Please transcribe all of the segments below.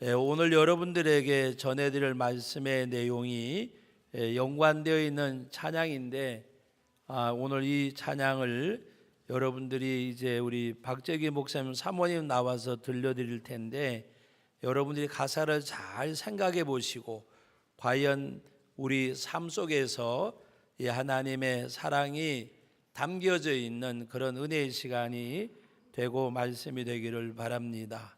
오늘 여러분들에게 전해드릴 말씀의 내용이 연관되어 있는 찬양인데, 오늘 이 찬양을 여러분들이 이제 우리 박재기 목사님 사모님 나와서 들려드릴 텐데, 여러분들이 가사를 잘 생각해 보시고 과연 우리 삶 속에서 이 하나님의 사랑이 담겨져 있는 그런 은혜의 시간이 되고 말씀이 되기를 바랍니다.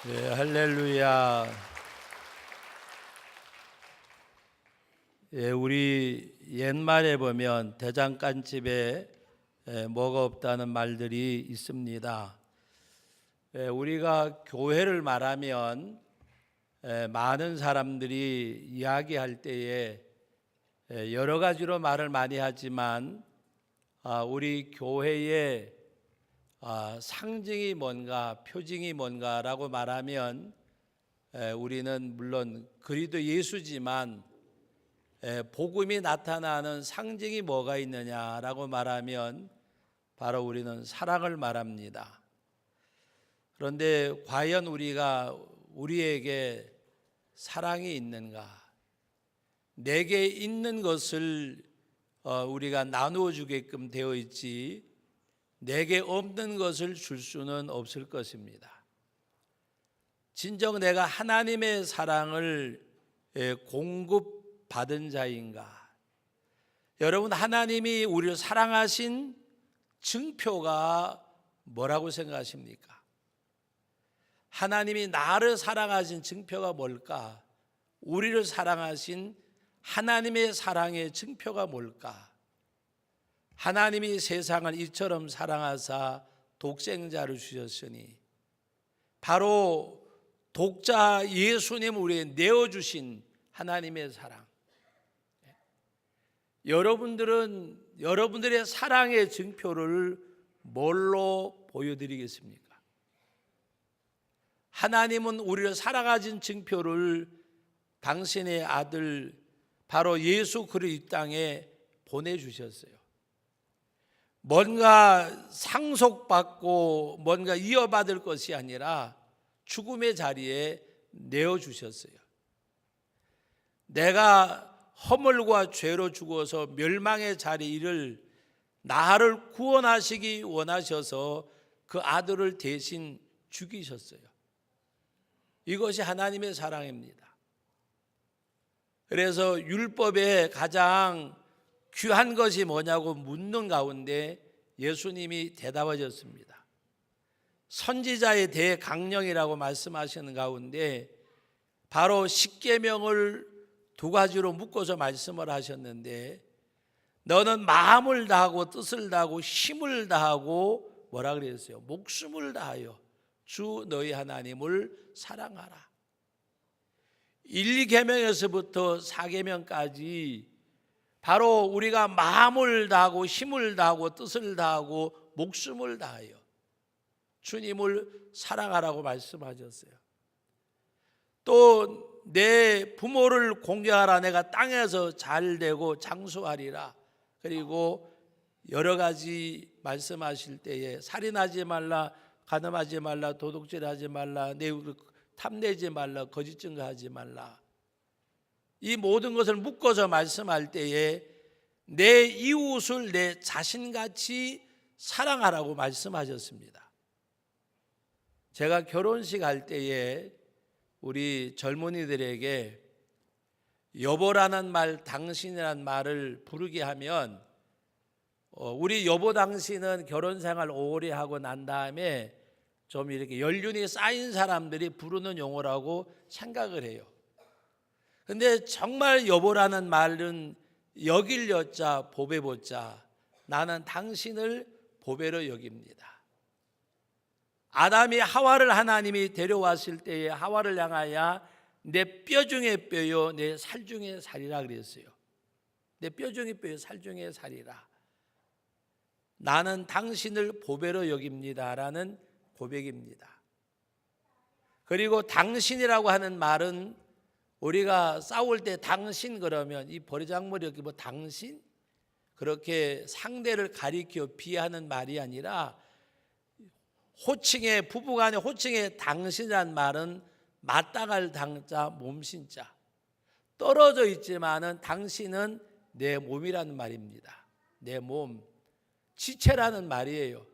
네, 할렐루야. 우리 옛말에 보면 대장간집에 뭐가 없다는 말들이 있습니다. 우리가 교회를 말하면 많은 사람들이 이야기할 때에 여러 가지로 말을 많이 하지만 우리 교회의 상징이 뭔가, 표징이 뭔가라고 말하면 우리는 물론 그리스도 예수지만 복음이 나타나는 상징이 뭐가 있느냐라고 말하면 바로 우리는 사랑을 말합니다. 그런데 과연 우리에게 사랑이 있는가? 내게 있는 것을 우리가 나누어 주게끔 되어 있지 내게 없는 것을 줄 수는 없을 것입니다. 진정 내가 하나님의 사랑을 공급받은 자인가? 여러분, 하나님이 우리를 사랑하신 증표가 뭐라고 생각하십니까? 하나님이 나를 사랑하신 증표가 뭘까? 우리를 사랑하신 하나님의 사랑의 증표가 뭘까? 하나님이 세상을 이처럼 사랑하사 독생자를 주셨으니 바로 독자 예수님 우리에게 내어주신 하나님의 사랑. 여러분들의 사랑의 증표를 뭘로 보여드리겠습니까? 하나님은 우리를 사랑하신 증표를 당신의 아들 바로 예수 그리스도 이 땅에 보내주셨어요. 뭔가 상속받고 뭔가 이어받을 것이 아니라 죽음의 자리에 내어주셨어요. 내가 허물과 죄로 죽어서 멸망의 자리를 나를 구원하시기 원하셔서 그 아들을 대신 죽이셨어요. 이것이 하나님의 사랑입니다. 그래서 율법에 가장 귀한 것이 뭐냐고 묻는 가운데 예수님이 대답하셨습니다. 선지자의 대강령이라고 말씀하시는 가운데 바로 십계명을 두 가지로 묶어서 말씀을 하셨는데 너는 마음을 다하고 뜻을 다하고 힘을 다하고 뭐라 그랬어요? 목숨을 다하여 주 너희 하나님을 사랑하라. 1계명에서부터 4계명까지 바로 우리가 마음을 다하고 힘을 다하고 뜻을 다하고 목숨을 다하여 주님을 사랑하라고 말씀하셨어요. 또 내 부모를 공경하라. 내가 땅에서 잘 되고 장수하리라. 그리고 여러 가지 말씀하실 때에 살인하지 말라, 간음하지 말라, 도둑질하지 말라, 탐내지 말라, 거짓 증거하지 말라. 이 모든 것을 묶어서 말씀할 때에 내 이웃을 내 자신같이 사랑하라고 말씀하셨습니다. 제가 결혼식 할 때에 우리 젊은이들에게 여보라는 말, 당신이라는 말을 부르게 하면 우리 여보 당신은 결혼 생활 오래 하고 난 다음에 좀 이렇게 연륜이 쌓인 사람들이 부르는 용어라고 생각을 해요. 근데 정말 여보라는 말은 여길 여자 보배 보자, 나는 당신을 보배로 여깁니다. 아담이 하와를 하나님이 데려왔을 때에 하와를 향하여 내 뼈 중에 뼈요 내 살 중에 살이라 그랬어요. 내 뼈 중에 뼈요 살 중에 살이라. 나는 당신을 보배로 여깁니다라는 고백입니다. 그리고 당신이라고 하는 말은 우리가 싸울 때 당신 그러면 이 버리장머리 여기 뭐 당신 그렇게 상대를 가리켜 비하하는 말이 아니라 호칭에 부부간의 호칭에 당신이란 말은 맞다갈 당자 몸신자 떨어져 있지만은 당신은 내 몸이라는 말입니다. 내 몸 지체라는 말이에요.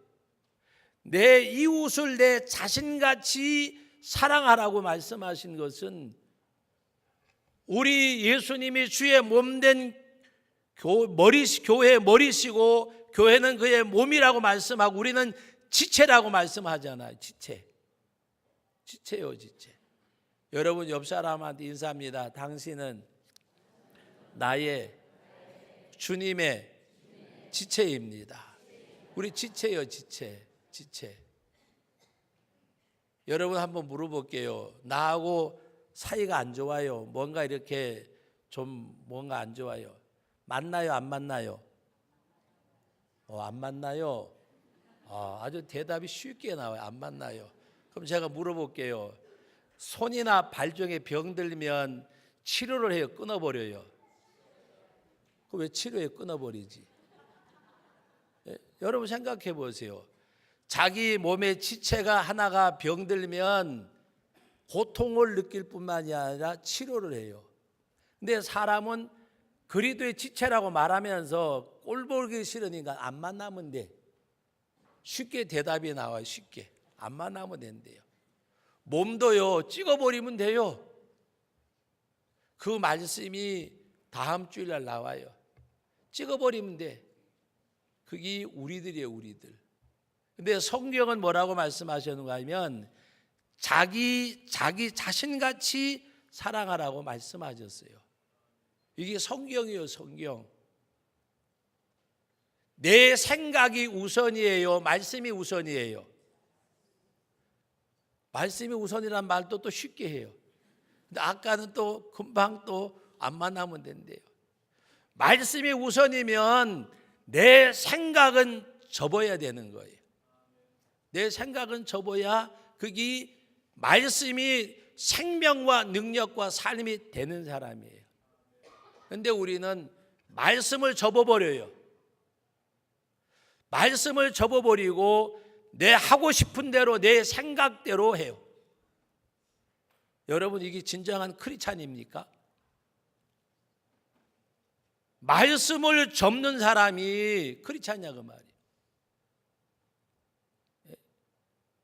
내 이웃을 내 자신같이 사랑하라고 말씀하신 것은 우리 예수님이 주의 몸된 교회의 머리시고 교회는 그의 몸이라고 말씀하고 우리는 지체라고 말씀하잖아요. 지체요, 지체. 여러분 옆 사람한테 인사합니다. 당신은 나의 주님의 지체입니다. 우리 지체요, 지체. 여러분 한번 물어볼게요. 나하고 사이가 안 좋아요. 뭔가 이렇게 좀 뭔가 안 좋아요. 만나요, 안 만나요? 안 만나요? 아주 대답이 쉽게 나와요. 안 만나요. 그럼 제가 물어볼게요. 손이나 발 중에 병 들면 치료를 해요, 끊어버려요? 왜 치료해 끊어버리지? 여러분 생각해 보세요. 자기 몸의 지체가 하나가 병들면 고통을 느낄 뿐만이 아니라 치료를 해요. 근데 사람은 그리도의 지체라고 말하면서 꼴 보기 싫으니까 안 만나면 돼. 쉽게 대답이 나와요. 쉽게. 안 만나면 된대요. 몸도요, 찍어버리면 돼요. 그 말씀이 다음 주일날 나와요. 찍어버리면 돼. 그게 우리들이에요, 우리들. 근데 성경은 뭐라고 말씀하셨는가 하면 자기 자신같이 사랑하라고 말씀하셨어요. 이게 성경이에요, 성경. 내 생각이 우선이에요, 말씀이 우선이에요? 말씀이 우선이란 말도 또 쉽게 해요. 근데 아까는 또 금방 또 안 만나면 된대요. 말씀이 우선이면 내 생각은 접어야 되는 거예요. 내 생각은 접어야 그게 말씀이 생명과 능력과 삶이 되는 사람이에요. 그런데 우리는 말씀을 접어버려요. 말씀을 접어버리고 내 하고 싶은 대로 내 생각대로 해요. 여러분 이게 진정한 크리스찬입니까? 말씀을 접는 사람이 크리스찬이냐 그 말이에요.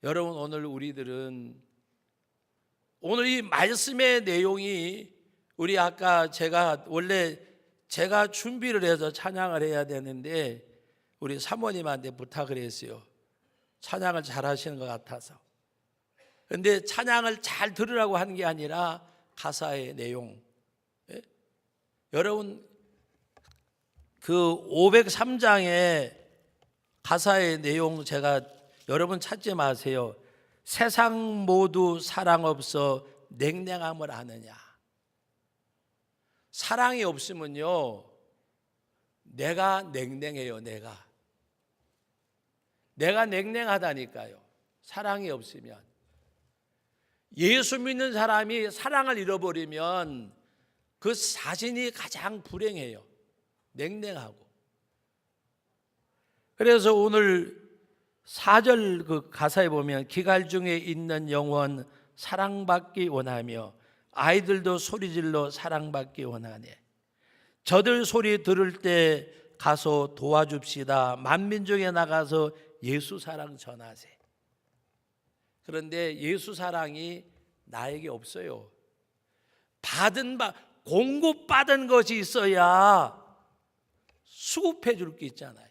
여러분 오늘 우리들은 오늘 이 말씀의 내용이 우리 아까 원래 제가 준비를 해서 찬양을 해야 되는데 우리 사모님한테 부탁을 했어요. 찬양을 잘 하시는 것 같아서. 그런데 찬양을 잘 들으라고 하는 게 아니라 가사의 내용. 여러분 그 503장의 가사의 내용 제가 여러분 찾지 마세요. 세상 모두 사랑 없어 냉랭함을 아느냐. 사랑이 없으면요 내가 냉랭해요. 내가 냉랭하다니까요. 사랑이 없으면. 예수 믿는 사람이 사랑을 잃어버리면 그 자신이 가장 불행해요. 냉랭하고. 그래서 오늘 4절 그 가사에 보면 기갈 중에 있는 영혼 사랑받기 원하며 아이들도 소리질러 사랑받기 원하네. 저들 소리 들을 때 가서 도와줍시다. 만민중에 나가서 예수 사랑 전하세. 그런데 예수 사랑이 나에게 없어요. 공급받은 것이 있어야 수급해 줄 게 있잖아요.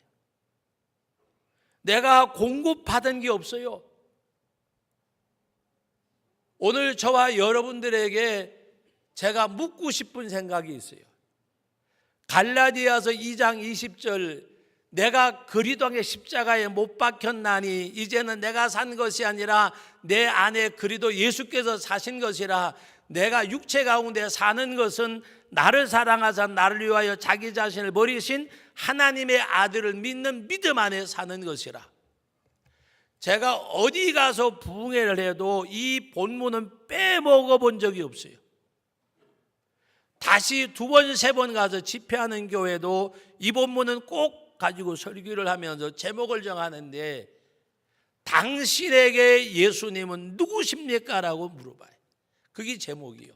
내가 공급받은 게 없어요. 오늘 저와 여러분들에게 제가 묻고 싶은 생각이 있어요. 갈라디아서 2장 20절 내가 그리스도의 십자가에 못 박혔나니 이제는 내가 산 것이 아니라 내 안에 그리스도 예수께서 사신 것이라. 내가 육체 가운데 사는 것은 나를 사랑하사 나를 위하여 자기 자신을 버리신 하나님의 아들을 믿는 믿음 안에 사는 것이라. 제가 어디 가서 부흥회를 해도 이 본문은 빼먹어 본 적이 없어요. 다시 2번, 3번 가서 집회하는 교회도 이 본문은 꼭 가지고 설교를 하면서 제목을 정하는데 당신에게 예수님은 누구십니까? 라고 물어봐요. 그게 제목이요.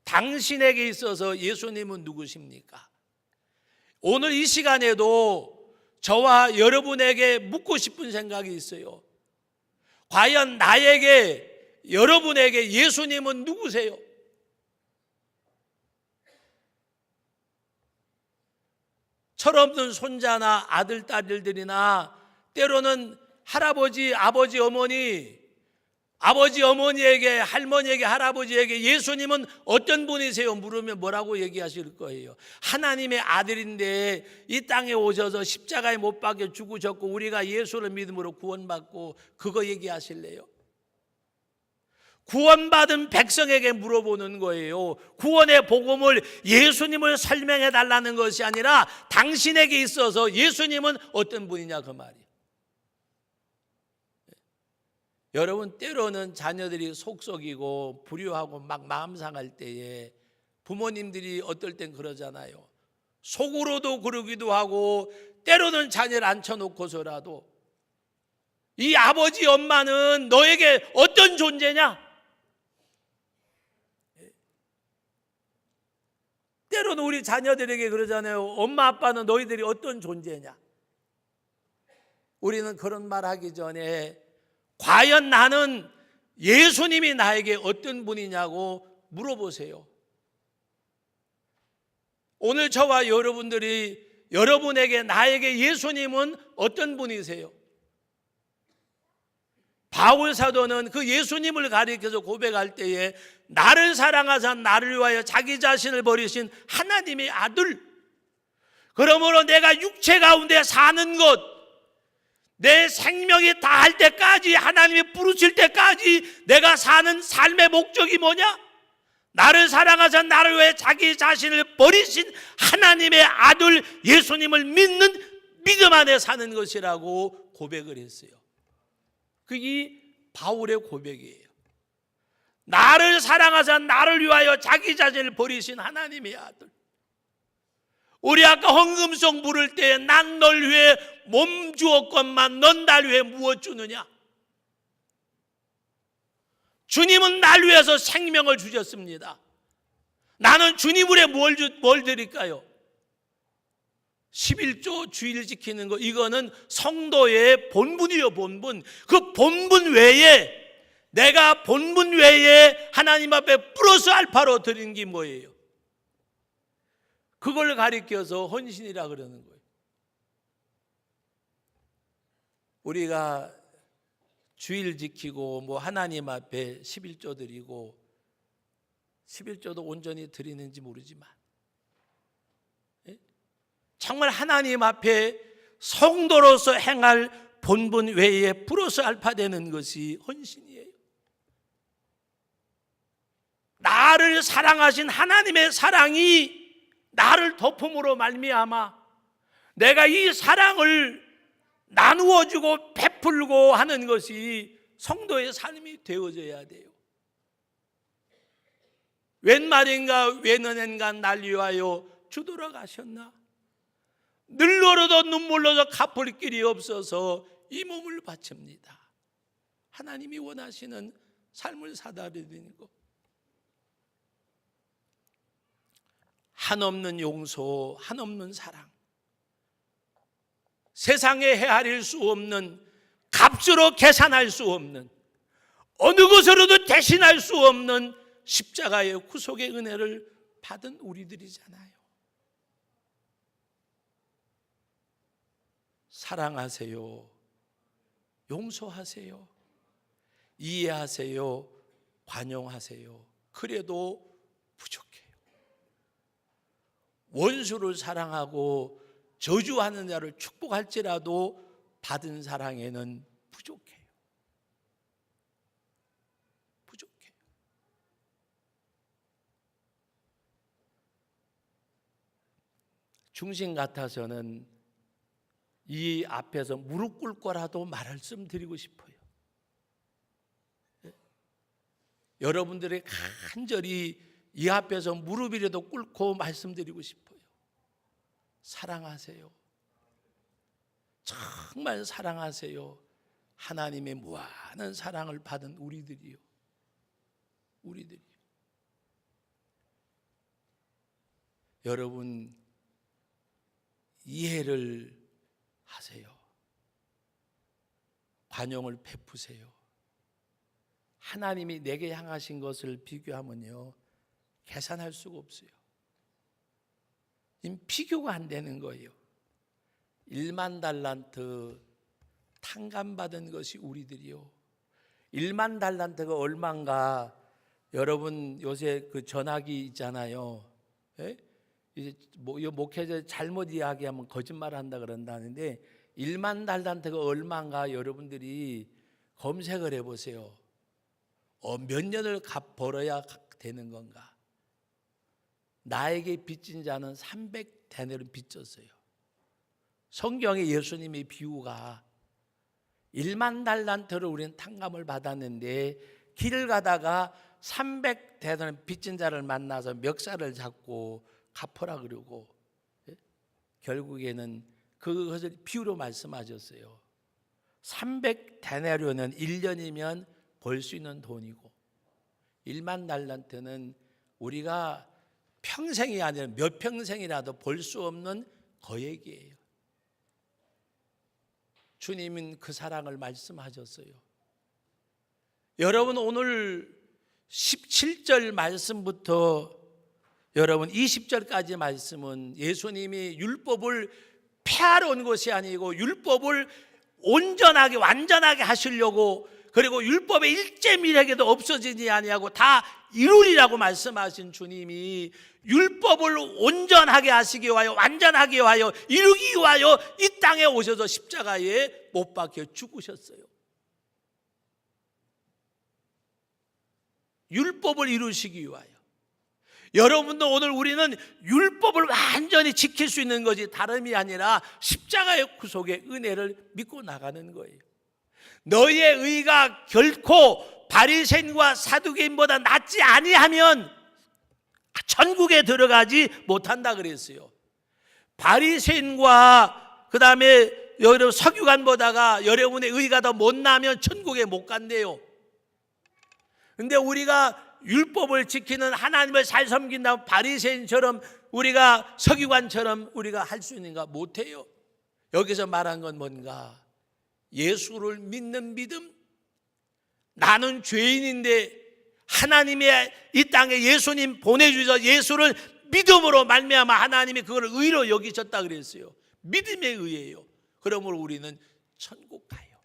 당신에게 있어서 예수님은 누구십니까? 오늘 이 시간에도 저와 여러분에게 묻고 싶은 생각이 있어요. 과연 나에게, 여러분에게 예수님은 누구세요? 철없는 손자나 아들, 딸들이나 때로는 할아버지, 아버지, 어머니 아버지 어머니에게, 할머니에게, 할아버지에게 예수님은 어떤 분이세요? 물으면 뭐라고 얘기하실 거예요? 하나님의 아들인데 이 땅에 오셔서 십자가에 못 박혀 죽으셨고 우리가 예수를 믿음으로 구원받고, 그거 얘기하실래요? 구원받은 백성에게 물어보는 거예요. 구원의 복음을, 예수님을 설명해 달라는 것이 아니라 당신에게 있어서 예수님은 어떤 분이냐, 그 말이에요. 여러분, 때로는 자녀들이 속썩이고 불효하고 막 마음 상할 때에 부모님들이 어떨 땐 그러잖아요. 속으로도 그러기도 하고 때로는 자녀를 앉혀놓고서라도 이 아버지 엄마는 너에게 어떤 존재냐? 때로는 우리 자녀들에게 그러잖아요. 엄마 아빠는 너희들이 어떤 존재냐? 우리는 그런 말 하기 전에 과연 나는 예수님이 나에게 어떤 분이냐고 물어보세요. 오늘 저와 여러분들이, 여러분에게, 나에게 예수님은 어떤 분이세요? 바울 사도는 그 예수님을 가리켜서 고백할 때에 나를 사랑하사 나를 위하여 자기 자신을 버리신 하나님의 아들, 그러므로 내가 육체 가운데 사는 것, 내 생명이 다할 때까지, 하나님이 부르실 때까지 내가 사는 삶의 목적이 뭐냐? 나를 사랑하사 나를 위해 자기 자신을 버리신 하나님의 아들 예수님을 믿는 믿음 안에 사는 것이라고 고백을 했어요. 그게 바울의 고백이에요. 나를 사랑하사 나를 위하여 자기 자신을 버리신 하나님의 아들. 우리 아까 헌금송 부를 때 난 널 위해 몸 주었건만 넌 날 위해 무엇 주느냐? 주님은 날 위해서 생명을 주셨습니다. 나는 주님을 위해 뭘 드릴까요? 11조 주일 지키는 거, 이거는 성도의 본분이요, 본분. 그 본분 외에, 내가 본분 외에 하나님 앞에 플러스 알파로 드린 게 뭐예요? 그걸 가리켜서 헌신이라 그러는 거예요. 우리가 주일 지키고 뭐 하나님 앞에 11조 드리고, 11조도 온전히 드리는지 모르지만 정말 하나님 앞에 성도로서 행할 본분 외에 플러스 알파 되는 것이 헌신이에요. 나를 사랑하신 하나님의 사랑이 나를 덮음으로 말미암아 내가 이 사랑을 나누어주고 베풀고 하는 것이 성도의 삶이 되어져야 돼요. 웬 말인가 웬은행가 날 위하여 주도록 하셨나? 늘러로도 눈물로도 갚을 길이 없어서 이 몸을 바칩니다. 하나님이 원하시는 삶을 사다리는 것. 한없는 용서, 한없는 사랑, 세상에 헤아릴 수 없는, 값으로 계산할 수 없는, 어느 것으로도 대신할 수 없는 십자가의 구속의 은혜를 받은 우리들이잖아요. 사랑하세요. 용서하세요. 이해하세요. 관용하세요. 그래도 부족해요. 원수를 사랑하고 저주하는 자를 축복할지라도 받은 사랑에는 부족해요. 부족해요. 중심 같아서는 이 앞에서 무릎 꿇고라도 말씀드리고 싶어요. 여러분들의 간절히 이 앞에서 무릎이라도 꿇고 말씀드리고 싶어요. 사랑하세요. 정말 사랑하세요. 하나님의 무한한 사랑을 받은 우리들이요. 여러분, 이해를 하세요. 관용을 베푸세요. 하나님이 내게 향하신 것을 비교하면요, 계산할 수가 없어요. 비교가 안 되는 거예요. 1만 달란트 탕감받은 것이 우리들이요, 1만 달란트가 얼마인가? 여러분 요새 그 전화기 있잖아요. 예? 이제 뭐 목회자 잘못 이야기하면 거짓말한다 그런다는데 1만 달란트가 얼마인가 여러분들이 검색을 해보세요. 몇 년을 벌어야 되는 건가? 나에게 빚진 자는 300데나리온 빚졌어요. 성경에 예수님의 비유가 1만 달란트를 우리는 탕감을 받았는데 길을 가다가 300데나리온 빚진 자를 만나서 멱살을 잡고 갚으라 그러고, 결국에는 그것을 비유로 말씀하셨어요. 300데나리온은 1년이면 벌 수 있는 돈이고 1만 달란트는 우리가 평생이 아니라 몇 평생이라도 벌 수 없는 거액이에요. 주님은 그 사랑을 말씀하셨어요. 여러분 오늘 17절 말씀부터 여러분 20절까지 말씀은 예수님이 율법을 폐하러 온 것이 아니고 율법을 온전하게 완전하게 하시려고, 그리고 율법의 일제미래에도 없어지지 아니하고 다 이루리라고 말씀하신 주님이 율법을 온전하게 하시기 위하여 완전하게 위하여 이루기 위하여 이 땅에 오셔서 십자가에 못 박혀 죽으셨어요. 율법을 이루시기 위하여. 여러분도 오늘 우리는 율법을 완전히 지킬 수 있는 것이 다름이 아니라 십자가의 구속의 은혜를 믿고 나가는 거예요. 너희의 의가 결코 바리새인과 사두개인보다 낫지 아니하면 천국에 들어가지 못한다 그랬어요. 바리새인과 그 다음에 여러분 서기관보다가 여러분의 의가 더 못나면 천국에 못 간대요. 근데 우리가 율법을 지키는 하나님을 잘 섬긴다면 바리새인처럼 우리가 서기관처럼 우리가 할 수 있는가? 못해요. 여기서 말한 건 뭔가? 예수를 믿는 믿음. 나는 죄인인데 하나님의 이 땅에 예수님 보내주셔서 예수를 믿음으로 말미암아 하나님이 그걸 의로 여기셨다 그랬어요. 믿음의 의예요. 그러므로 우리는 천국 가요.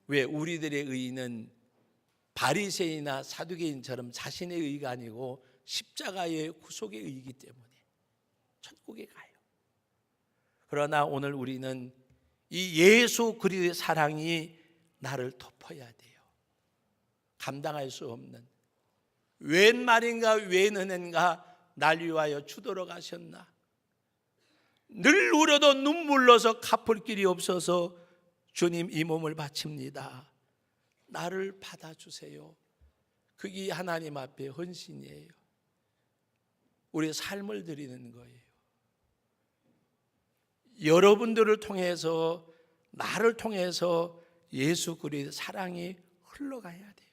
왜? 우리들의 의는 바리새인이나 사두개인처럼 자신의 의가 아니고 십자가의 구속의 의이기 때문에 천국에 가요. 그러나 오늘 우리는 이 예수 그리스도의 사랑이 나를 덮어야 돼요. 감당할 수 없는, 웬 말인가 웬 은혜인가 날 위하여 주도록 하셨나. 늘 울어도 눈물로서 갚을 길이 없어서 주님 이 몸을 바칩니다. 나를 받아주세요. 그게 하나님 앞에 헌신이에요. 우리의 삶을 드리는 거예요. 여러분들을 통해서, 나를 통해서 예수 그리스도의 사랑이 흘러가야 돼요.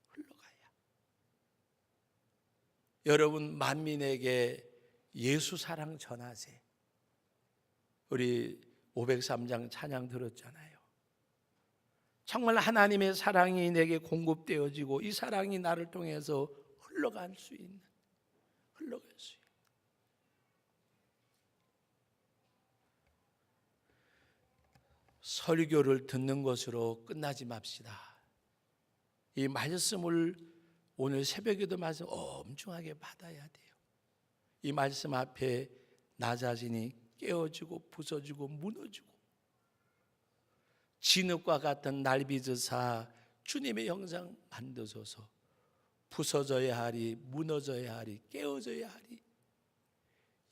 흘러가야. 여러분 만민에게 예수 사랑 전하세요. 우리 503장 찬양 들었잖아요. 정말 하나님의 사랑이 내게 공급되어지고 이 사랑이 나를 통해서 흘러갈 수 있는. 설교를 듣는 것으로 끝나지 맙시다. 이 말씀을 오늘 새벽에도 말씀 엄중하게 받아야 돼요. 이 말씀 앞에 나 자신이 깨어지고 부서지고 무너지고, 진흙과 같은 날 빚으사 주님의 형상 만드소서. 부서져야 하리, 무너져야 하리, 깨어져야 하리.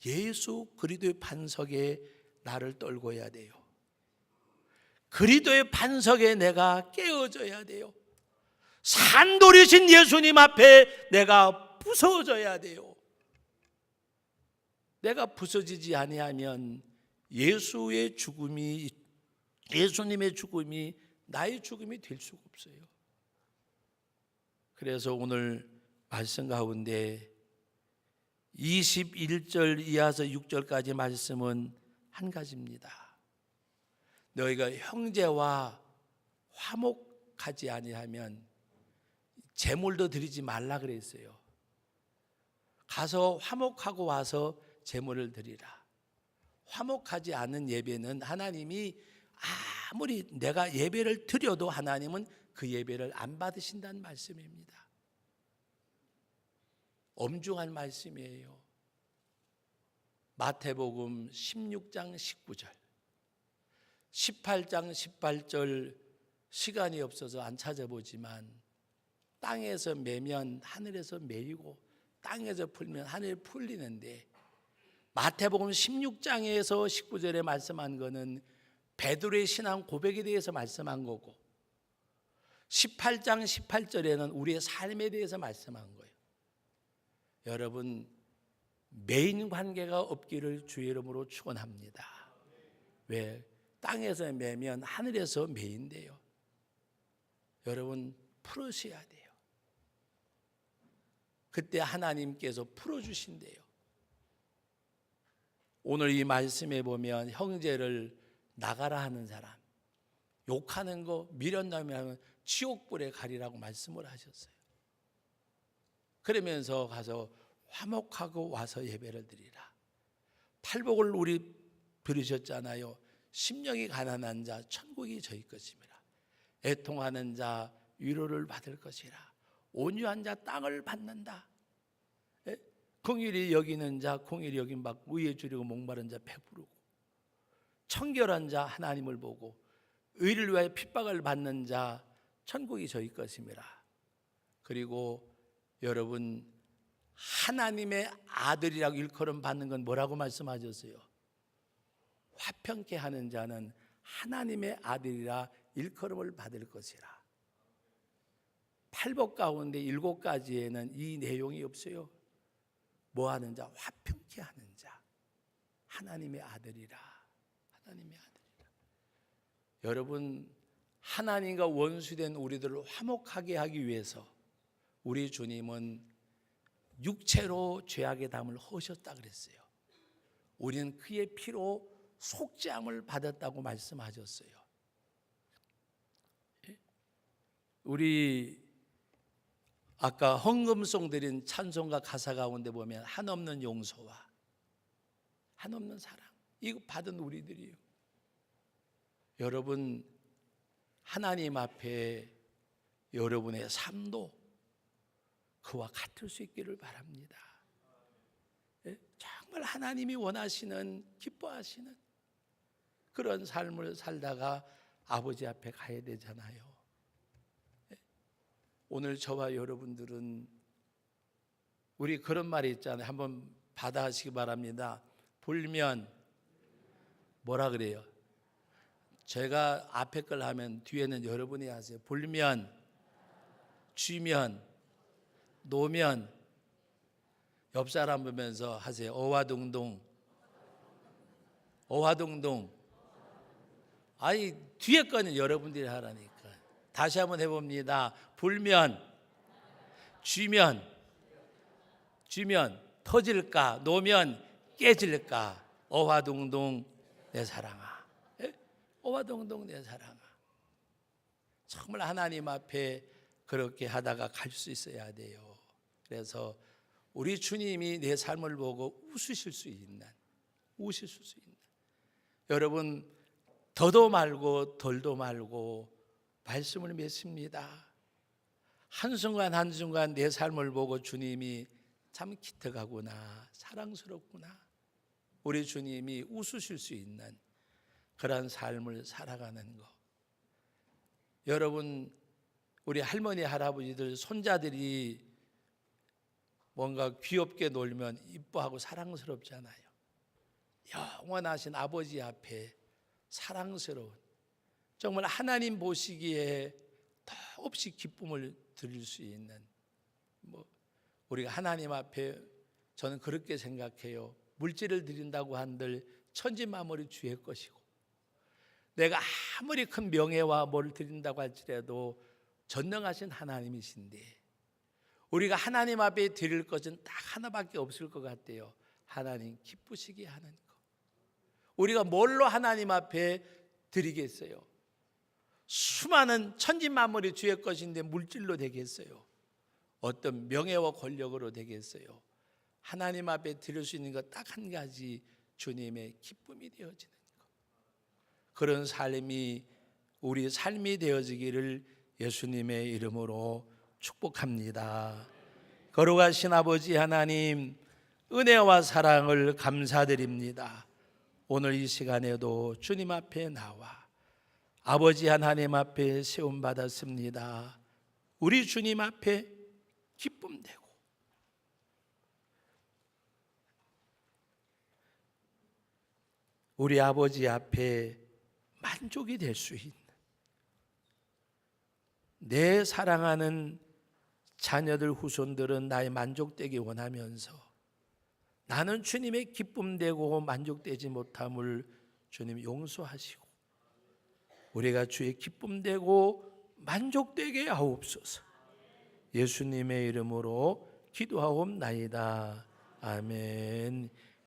예수 그리스도의 반석에 나를 떨궈야 돼요. 그리스도의 반석에 내가 깨어져야 돼요. 산돌이신 예수님 앞에 내가 부서져야 돼요. 내가 부서지지 아니하면 예수의 죽음이, 예수님의 죽음이 나의 죽음이 될 수가 없어요. 그래서 오늘 말씀 가운데 21절 이하서 6절까지 말씀은 한 가지입니다. 너희가 형제와 화목하지 아니하면 제물도 드리지 말라 그랬어요. 가서 화목하고 와서 제물을 드리라. 화목하지 않은 예배는 하나님이 아무리 내가 예배를 드려도 하나님은 그 예배를 안 받으신다는 말씀입니다. 엄중한 말씀이에요. 마태복음 16장 19절, 18장 18절 시간이 없어서 안 찾아보지만 땅에서 매면 하늘에서 매이고 땅에서 풀면 하늘에 풀리는데 마태복음 16장에서 19절에 말씀한 거는 베드로의 신앙 고백에 대해서 말씀한 거고 18장 18절에는 우리의 삶에 대해서 말씀한 거예요. 여러분, 매인 관계가 없기를 주의 이름으로 축원합니다. 왜? 땅에서 매면 하늘에서 매인데요. 여러분, 풀으셔야 돼요. 그때 하나님께서 풀어주신대요. 오늘 이 말씀에 보면 형제를 나가라 하는 사람, 욕하는 거 미련남이라면 지옥불에 가리라고 말씀을 하셨어요. 그러면서 가서 화목하고 와서 예배를 드리라. 팔복을 우리 들으셨잖아요. 심령이 가난한 자 천국이 저희 것입니다. 애통하는 자 위로를 받을 것이라. 온유한 자 땅을 받는다. 긍휼히 여기는 자 긍휼히 여김 받고 의에 주리고 목마른 자 배부르고 청결한 자 하나님을 보고 의를 위하여 핍박을 받는 자 천국이 저희 것입니다. 그리고 여러분, 하나님의 아들이라고 일컬음 받는 건 뭐라고 말씀하셨어요? 화평케 하는 자는 하나님의 아들이라 일컬음을 받을 것이라. 팔복 가운데 7가지에는 이 내용이 없어요. 뭐 하는 자? 화평케 하는 자, 하나님의 아들이라. 하나님의 아들이라. 여러분, 하나님과 원수된 우리들을 화목하게 하기 위해서 우리 주님은 육체로 죄악의 담을 허셨다 그랬어요. 우리는 그의 피로 속죄함을 받았다고 말씀하셨어요. 우리 아까 헌금송 드린 찬송가 가사 가운데 보면 한없는 용서와 한없는 사랑, 이거 받은 우리들이에요. 여러분, 하나님 앞에 여러분의 삶도 그와 같을 수 있기를 바랍니다. 정말 하나님이 원하시는, 기뻐하시는 그런 삶을 살다가 아버지 앞에 가야 되잖아요. 오늘 저와 여러분들은 우리 그런 말이 있잖아요. 한번 받아하시기 바랍니다. 불면 뭐라 그래요? 제가 앞에 걸 하면 뒤에는 여러분이 하세요. 불면, 쥐면, 노면, 옆 사람 보면서 하세요. 어화동동, 어화동동. 아니, 뒤에 거는 여러분들이 하라니까. 다시 한번 해봅니다. 불면, 쥐면, 터질까, 노면 깨질까. 어화동동 내 사랑아. 어화동동 내 사랑아. 정말 하나님 앞에 그렇게 하다가 갈 수 있어야 돼요. 그래서 우리 주님이 내 삶을 보고 웃으실 수 있는, 여러분, 더도 말고 덜도 말고 말씀을 맺습니다. 한순간 한순간 내 삶을 보고 주님이 참 기특하구나, 사랑스럽구나, 우리 주님이 웃으실 수 있는 그런 삶을 살아가는 것. 여러분, 우리 할머니, 할아버지들, 손자들이 뭔가 귀엽게 놀면 이뻐하고 사랑스럽잖아요. 영원하신 아버지 앞에 사랑스러운, 정말 하나님 보시기에 더없이 기쁨을 드릴 수 있는, 우리가 하나님 앞에, 저는 그렇게 생각해요. 물질을 드린다고 한들 천지만물이 주의 것이고, 내가 아무리 큰 명예와 뭘 드린다고 할지라도 전능하신 하나님이신데, 우리가 하나님 앞에 드릴 것은 딱 하나밖에 없을 것 같아요. 하나님 기쁘시게 하는 것. 우리가 뭘로 하나님 앞에 드리겠어요? 수많은 천지만물이 주의 것인데 물질로 되겠어요? 어떤 명예와 권력으로 되겠어요? 하나님 앞에 드릴 수 있는 것 딱 한 가지, 주님의 기쁨이 되어지는 것. 그런 삶이 우리 삶이 되어지기를 예수님의 이름으로 축복합니다. 거룩하신 아버지 하나님, 은혜와 사랑을 감사드립니다. 오늘 이 시간에도 주님 앞에 나와 아버지 하나님 앞에 세움받았습니다. 우리 주님 앞에 기쁨되고 우리 아버지 앞에 만족이 될 수 있는, 내 사랑하는 자녀들 후손들은 나의 만족되기 원하면서 나는 주님의 기쁨되고 만족되지 못함을 주님 용서하시고 우리가 주의 기쁨되고 만족되게 하옵소서. 예수님의 이름으로 기도하옵나이다. 아멘.